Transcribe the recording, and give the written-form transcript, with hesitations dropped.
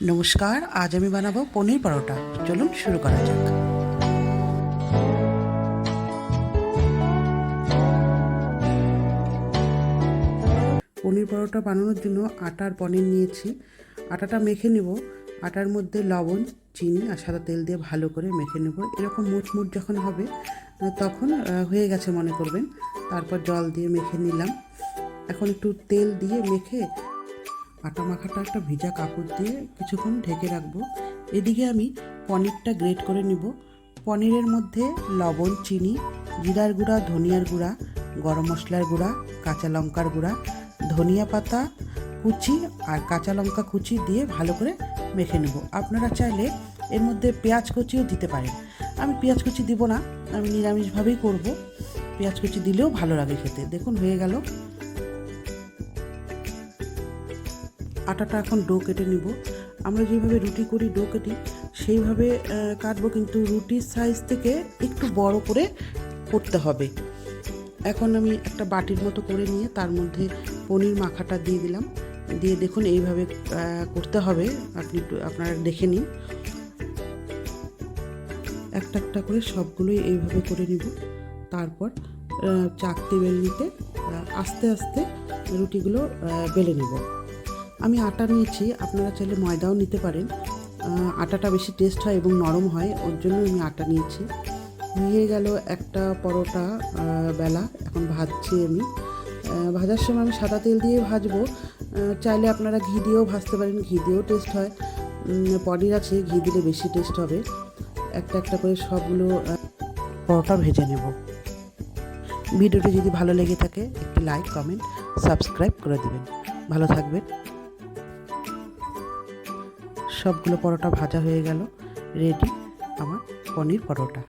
नमस्कार। आज আমি বানাবো পনির পরোটা। চলুন শুরু করা যাক। পনির পরোটা বানানোর জন্য আটা আর পনির নিয়েছি। আটাটা মেখে নেব। আটার মধ্যে লবণ, চিনি আর সাদা তেল দিয়ে ভালো করে মেখে নেব। এরকম মুচমুচ যখন হবে তখন হয়ে গেছে মনে করবেন। তারপর জল দিয়ে মেখে নিলাম। এখন একটু তেল দিয়ে মেখে আটা মাখাটা একটা ভিজা কাপড় দিয়ে কিছুক্ষণ ঢেকে রাখবো। এদিকে আমি পনিরটা গ্রেট করে নিব। পনিরের মধ্যে লবণ, চিনি, জিরার গুঁড়া, ধনিয়ার গুঁড়া, গরম মশলার গুঁড়া, কাঁচা লঙ্কার গুঁড়া, ধনিয়া পাতা কুচি আর কাঁচা লঙ্কা কুচি দিয়ে ভালো করে মেখে নেব। আপনারা চাইলে এর মধ্যে পেঁয়াজ কুচিও দিতে পারেন। আমি পেঁয়াজ কুচি দিব না, আমি নিরামিষভাবেই করব। পেঁয়াজ কুচি দিলেও ভালো লাগে খেতে। দেখুন হয়ে গেল। আটাটা এখন ডো কেটে নিব। আমরা যেভাবে রুটি করি ডো কেটি সেইভাবে কাটবো, কিন্তু রুটির সাইজ থেকে একটু বড় করে করতে হবে। এখন আমি একটা বাটির মতো করে নিয়ে তার মধ্যে পনির মাখাটা দিয়ে দিলাম। দিয়ে দেখুন এইভাবে করতে হবে। আপনারা দেখে নিন। একটা একটা করে সবগুলোই এইভাবে করে নিব। তারপর চাকতি বেলনিতে আস্তে আস্তে রুটিগুলো বেলে নেব। আমি আটা নিয়েছি, আপনারা চাইলে ময়দাও নিতে পারেন। আটাটা বেশি টেস্ট হয় এবং নরম হয়, ওর জন্য আমি আটা নিয়েছি। হয়ে গেল একটা পরোটা বেলা। এখন ভাজছি আমি। ভাজার সময় আমি সাদা তেল দিয়ে ভাজবো। চাইলে আপনারা ঘি দিয়েও ভাজতে পারেন, ঘি দিয়েও টেস্ট হয়। পনির আছে, ঘি দিলে বেশি টেস্ট হবে। একটা একটা করে সবগুলো পরোটা ভেজে নেব। ভিডিওটি যদি ভালো লেগে থাকে একটি লাইক, কমেন্ট, সাবস্ক্রাইব করে দেবেন। ভালো থাকবেন। সবগুলো পরোটা ভাজা হয়ে গেল। রেডি আমার পনির পরোটা।